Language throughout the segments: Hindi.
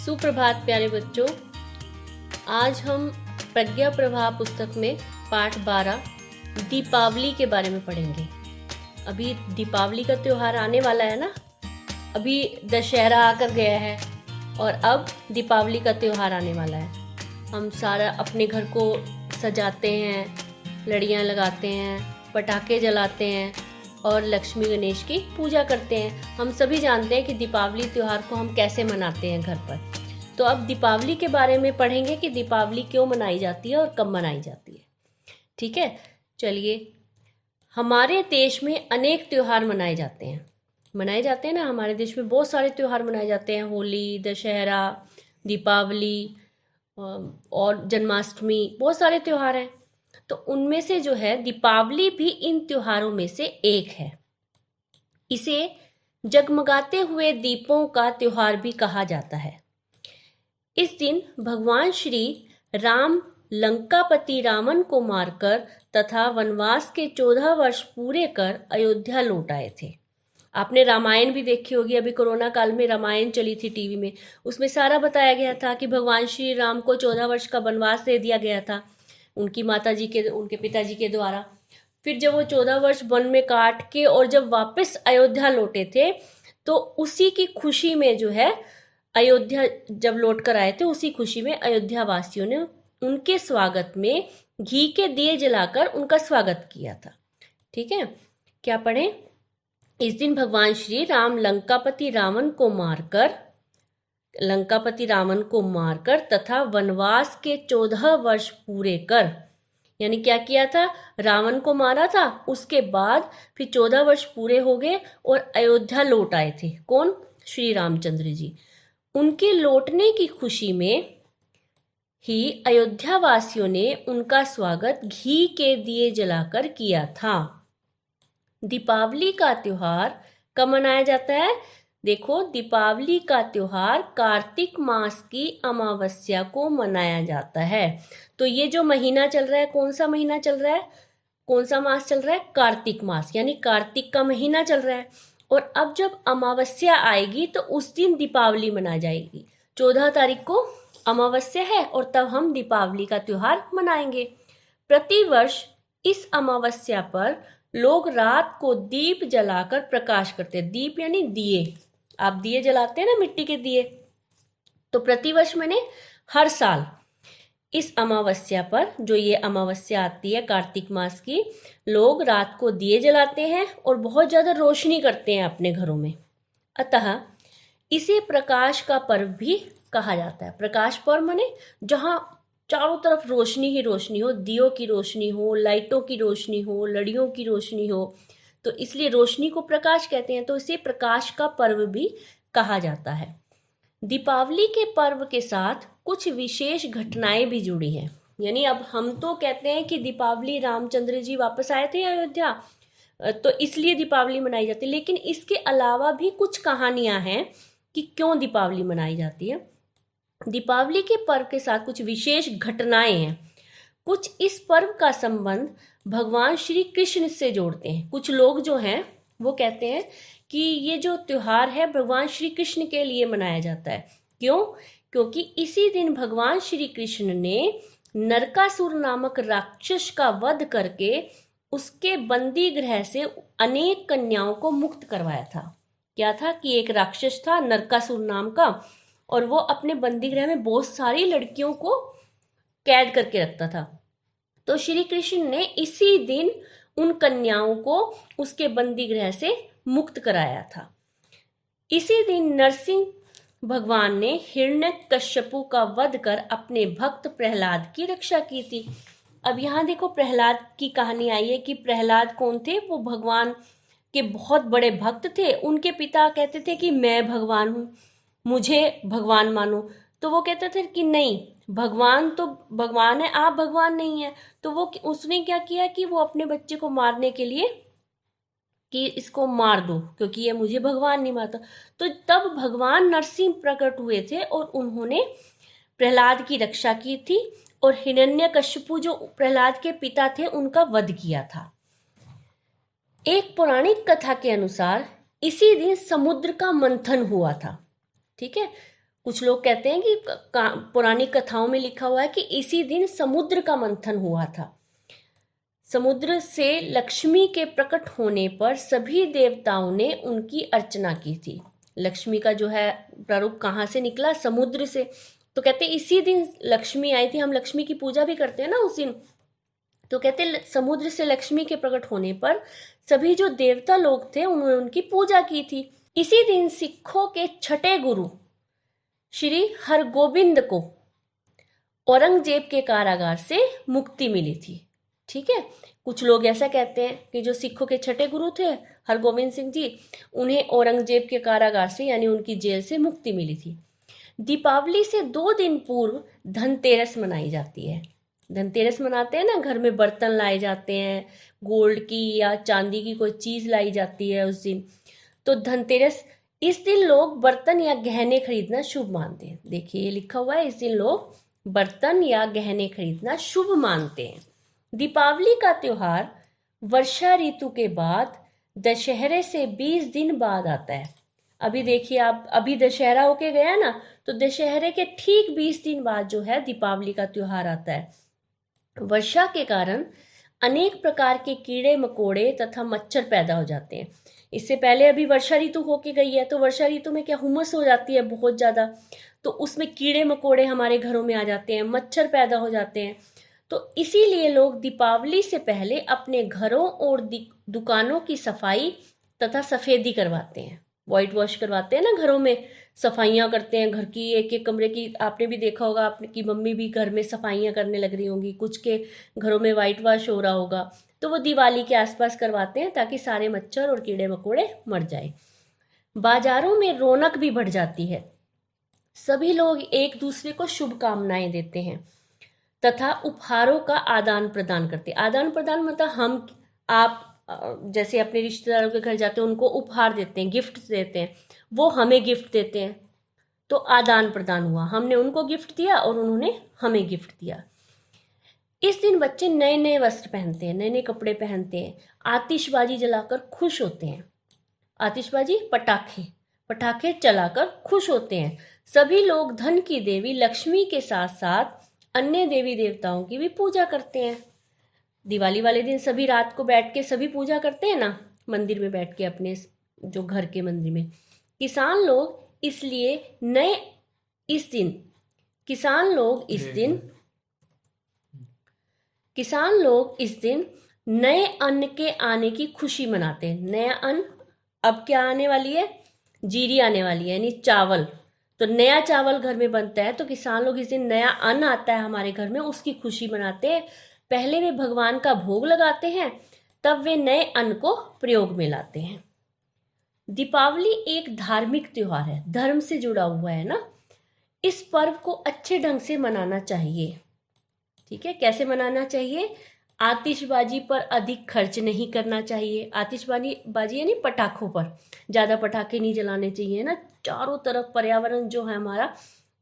सुप्रभात प्यारे बच्चों। आज हम प्रज्ञा प्रभा पुस्तक में पाठ 12 दीपावली के बारे में पढ़ेंगे। अभी दीपावली का त्योहार आने वाला है ना। अभी दशहरा आकर गया है और अब दीपावली का त्योहार आने वाला है। हम सारा अपने घर को सजाते हैं, लड़ियाँ लगाते हैं, पटाखे जलाते हैं और लक्ष्मी गणेश की पूजा करते हैं। हम सभी जानते हैं कि दीपावली त्योहार को हम कैसे मनाते हैं घर पर। तो अब दीपावली के बारे में पढ़ेंगे कि दीपावली क्यों मनाई जाती है और कब मनाई जाती है। ठीक है, चलिए। हमारे देश में अनेक त्योहार मनाए जाते हैं ना। हमारे देश में बहुत सारे त्योहार मनाए जाते हैं। होली, दशहरा, दीपावली और जन्माष्टमी, बहुत सारे त्योहार हैं। तो उनमें से जो है दीपावली भी इन त्योहारों में से एक है। इसे जगमगाते हुए दीपों का त्योहार भी कहा जाता है। इस दिन भगवान श्री राम लंकापति रावण को मारकर तथा वनवास के 14 वर्ष पूरे कर अयोध्या लौट आए थे। आपने रामायण भी देखी होगी। अभी कोरोना काल में रामायण चली थी टीवी में। उसमें सारा बताया गया था कि भगवान श्री राम को 14 वर्ष का वनवास दे दिया गया था उनकी उनके पिताजी के द्वारा। फिर जब वो 14 वर्ष वन में काट के और जब वापस अयोध्या लौटे थे तो उसी की खुशी में जो है अयोध्या जब लौट कर आए थे, उसी खुशी में अयोध्या वासियों ने उनके स्वागत में घी के दिए जलाकर उनका स्वागत किया था। ठीक है, क्या पढ़ें? इस दिन भगवान श्री राम लंकापति रावण को मारकर तथा वनवास के 14 वर्ष पूरे कर, यानी क्या किया था? रावण को मारा था, उसके बाद फिर 14 वर्ष पूरे हो गए और अयोध्या लौट आए थे। कौन? श्री रामचंद्र जी। उनके लौटने की खुशी में ही अयोध्या वासियों ने उनका स्वागत घी के दिए जलाकर किया था। दीपावली का त्योहार कब मनाया जाता है? देखो, दीपावली का त्योहार कार्तिक मास की अमावस्या को मनाया जाता है। तो ये जो महीना चल रहा है, कौन सा महीना चल रहा है? कौन सा मास चल रहा है? कार्तिक मास, यानी कार्तिक का महीना चल रहा है। और अब जब अमावस्या आएगी तो उस दिन दीपावली मनाई जाएगी। 14 तारीख को अमावस्या है और तब हम दीपावली का त्योहार मनाएंगे। प्रतिवर्ष इस अमावस्या पर लोग रात को दीप जलाकर प्रकाश करते हैं। दीप यानी दिए। आप दिए जलाते हैं ना, मिट्टी के दिए। तो प्रतिवर्ष मैंने हर साल इस अमावस्या पर, जो ये अमावस्या आती है कार्तिक मास की, लोग रात को दिए जलाते हैं और बहुत ज्यादा रोशनी करते हैं अपने घरों में। अतः इसे प्रकाश का पर्व भी कहा जाता है। प्रकाश पर्व माने जहां चारों तरफ रोशनी ही रोशनी हो, दियों की रोशनी हो, लाइटों की रोशनी हो, लड़ियों की रोशनी हो, तो इसलिए रोशनी को प्रकाश कहते हैं। तो इसे प्रकाश का पर्व भी कहा जाता है। दीपावली के पर्व के साथ कुछ विशेष घटनाएं भी जुड़ी हैं। यानी अब हम तो कहते हैं कि दीपावली रामचंद्र जी वापस आए थे अयोध्या, तो इसलिए दीपावली मनाई जाती है। लेकिन इसके अलावा भी कुछ कहानियां हैं कि क्यों दीपावली मनाई जाती है। दीपावली के पर्व के साथ कुछ विशेष घटनाएं हैं। कुछ इस पर्व का संबंध भगवान श्री कृष्ण से जोड़ते हैं। कुछ लोग जो हैं वो कहते हैं कि ये जो त्योहार है भगवान श्री कृष्ण के लिए मनाया जाता है। क्यों? क्योंकि इसी दिन भगवान श्री कृष्ण ने नरकासुर नामक राक्षस का वध करके उसके बंदी गृह से अनेक कन्याओं को मुक्त करवाया था। क्या था कि एक राक्षस था नरकासुर नाम का, और वो अपने बंदी गृह में बहुत सारी लड़कियों को कैद करके रखता था। तो श्री कृष्ण ने इसी दिन उन कन्याओं को उसके बंदी गृह से मुक्त कराया था। इसी दिन नरसिंह भगवान ने हिरण्यकश्यपु का वध कर अपने भक्त प्रहलाद की रक्षा की थी। अब यहाँ देखो, प्रहलाद की कहानी आई है कि प्रहलाद कौन थे? वो भगवान के बहुत बड़े भक्त थे। उनके पिता कहते थे कि मैं भगवान हूँ, मुझे भगवान मानो। तो वो कहते थे कि नहीं, भगवान तो भगवान है, आप भगवान नहीं है। तो उसने क्या किया कि वो अपने बच्चे को मारने के लिए कि इसको मार दो क्योंकि ये मुझे भगवान नहीं मानता। तो तब भगवान नरसिंह प्रकट हुए थे और उन्होंने प्रहलाद की रक्षा की थी और हिरण्यकश्यपु जो प्रहलाद के पिता थे उनका वध किया था। एक पौराणिक कथा के अनुसार इसी दिन समुद्र का मंथन हुआ था। ठीक है, कुछ लोग कहते हैं कि पुरानी कथाओं में लिखा हुआ है कि इसी दिन समुद्र का मंथन हुआ था। समुद्र से लक्ष्मी के प्रकट होने पर सभी देवताओं ने उनकी अर्चना की थी। लक्ष्मी का जो है प्रारूप कहाँ से निकला? समुद्र से। तो कहते इसी दिन लक्ष्मी आई थी। हम लक्ष्मी की पूजा भी करते हैं ना उस दिन। तो कहते समुद्र से लक्ष्मी के प्रकट होने पर सभी जो देवता लोग थे उन्होंने उनकी पूजा की थी। इसी दिन सिखों के छठे गुरु श्री हरगोबिंद को औरंगजेब के कारागार से मुक्ति मिली थी। ठीक है, कुछ लोग ऐसा कहते हैं कि जो सिखों के छठे गुरु थे हरगोबिंद सिंह जी, उन्हें औरंगजेब के कारागार से यानी उनकी जेल से मुक्ति मिली थी। दीपावली से 2 दिन पूर्व धनतेरस मनाई जाती है। धनतेरस मनाते हैं ना, घर में बर्तन लाए जाते हैं, गोल्ड की या चांदी की कोई चीज लाई जाती है उस दिन। तो धनतेरस, इस दिन लोग बर्तन या गहने खरीदना शुभ मानते हैं। देखिए ये लिखा हुआ है, इस दिन लोग बर्तन या गहने खरीदना शुभ मानते हैं। दीपावली का त्योहार वर्षा ऋतु के बाद दशहरे से 20 दिन बाद आता है। अभी देखिए आप, अभी दशहरा होके गया ना, तो दशहरे के ठीक 20 दिन बाद जो है दीपावली का त्योहार आता है। वर्षा के कारण अनेक प्रकार के कीड़े मकोड़े तथा मच्छर पैदा हो जाते हैं। इससे पहले अभी वर्षा ऋतु होके गई है, तो वर्षा ऋतु में क्या हुमस हो जाती है बहुत ज़्यादा, तो उसमें कीड़े मकोड़े हमारे घरों में आ जाते हैं, मच्छर पैदा हो जाते हैं। तो इसीलिए लोग दीपावली से पहले अपने घरों और दुकानों की सफाई तथा सफेदी करवाते हैं, वाइट वॉश करवाते हैं ना, घरों में सफाइयाँ करते हैं घर की, एक एक कमरे की। आपने भी देखा होगा, आपकी मम्मी भी घर में सफाइयाँ करने लग रही होंगी, कुछ के घरों में वाइट वॉश हो रहा होगा, तो वो दिवाली के आसपास करवाते हैं ताकि सारे मच्छर और कीड़े मकोड़े मर जाए। बाजारों में रौनक भी बढ़ जाती है, सभी लोग एक दूसरे को शुभकामनाएं देते हैं तथा उपहारों का आदान प्रदान करते हैं। आदान प्रदान मतलब हम आप जैसे अपने रिश्तेदारों के घर जाते हैं, उनको उपहार देते हैं, गिफ्ट देते हैं, वो हमें गिफ्ट देते हैं, तो आदान प्रदान हुआ, हमने उनको गिफ्ट दिया और उन्होंने हमें गिफ्ट दिया। इस दिन बच्चे नए नए वस्त्र पहनते हैं, नए नए कपड़े पहनते हैं, आतिशबाजी जलाकर खुश होते हैं। आतिशबाजी पटाखे पटाखे चलाकर खुश होते हैं। सभी लोग धन की देवी लक्ष्मी के साथ साथ अन्य देवी देवताओं की भी पूजा करते हैं। दिवाली वाले दिन सभी रात को बैठ के सभी पूजा करते हैं ना, मंदिर में बैठ के, अपने जो घर के मंदिर में। किसान लोग इसलिए नए इस दिन किसान लोग इस दिन नए अन्न के आने की खुशी मनाते हैं। नया अन्न, अब क्या आने वाली है? जीरी आने वाली है, यानी चावल। तो नया चावल घर में बनता है, तो किसान लोग इस दिन नया अन्न आता है हमारे घर में, उसकी खुशी मनाते हैं। पहले वे भगवान का भोग लगाते हैं, तब वे नए अन्न को प्रयोग में लाते हैं। दीपावली एक धार्मिक त्योहार है, धर्म से जुड़ा हुआ है ना। इस पर्व को अच्छे ढंग से मनाना चाहिए। ठीक है, कैसे मनाना चाहिए? आतिशबाजी पर अधिक खर्च नहीं करना चाहिए। आतिशबाजी यानी पटाखों पर ज़्यादा पटाखे नहीं जलाने चाहिए ना। चारों तरफ पर्यावरण जो है हमारा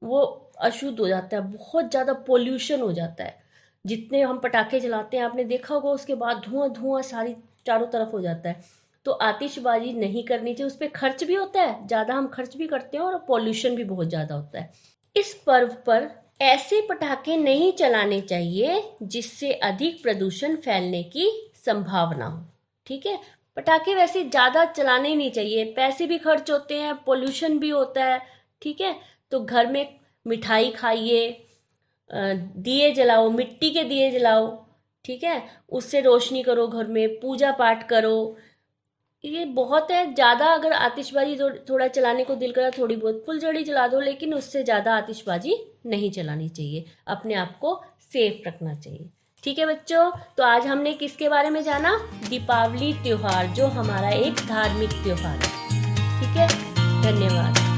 वो अशुद्ध हो जाता है, बहुत ज़्यादा पोल्यूशन हो जाता है। जितने हम पटाखे जलाते हैं, आपने देखा होगा, उसके बाद धुआं धुआं सारी चारों तरफ हो जाता है। तो आतिशबाजी नहीं करनी चाहिए, उस पर खर्च भी होता है, ज़्यादा हम खर्च भी करते हैं और पॉल्यूशन भी बहुत ज़्यादा होता है। इस पर्व पर ऐसे पटाखे नहीं चलाने चाहिए जिससे अधिक प्रदूषण फैलने की संभावना हो। ठीक है, पटाखे वैसे ज़्यादा चलाने ही नहीं चाहिए, पैसे भी खर्च होते हैं, पोल्यूशन भी होता है। ठीक है, तो घर में मिठाई खाइए, दिए जलाओ, मिट्टी के दिए जलाओ। ठीक है, उससे रोशनी करो, घर में पूजा पाठ करो। ये बहुत है। ज़्यादा अगर आतिशबाजी थोड़ा चलाने को दिल करा, थोड़ी बहुत फुलझड़ी जला दो, लेकिन उससे ज़्यादा आतिशबाजी नहीं चलानी चाहिए। अपने आप को सेफ रखना चाहिए। ठीक है बच्चों, तो आज हमने किसके बारे में जाना? दीपावली त्योहार, जो हमारा एक धार्मिक त्योहार है। ठीक है, धन्यवाद।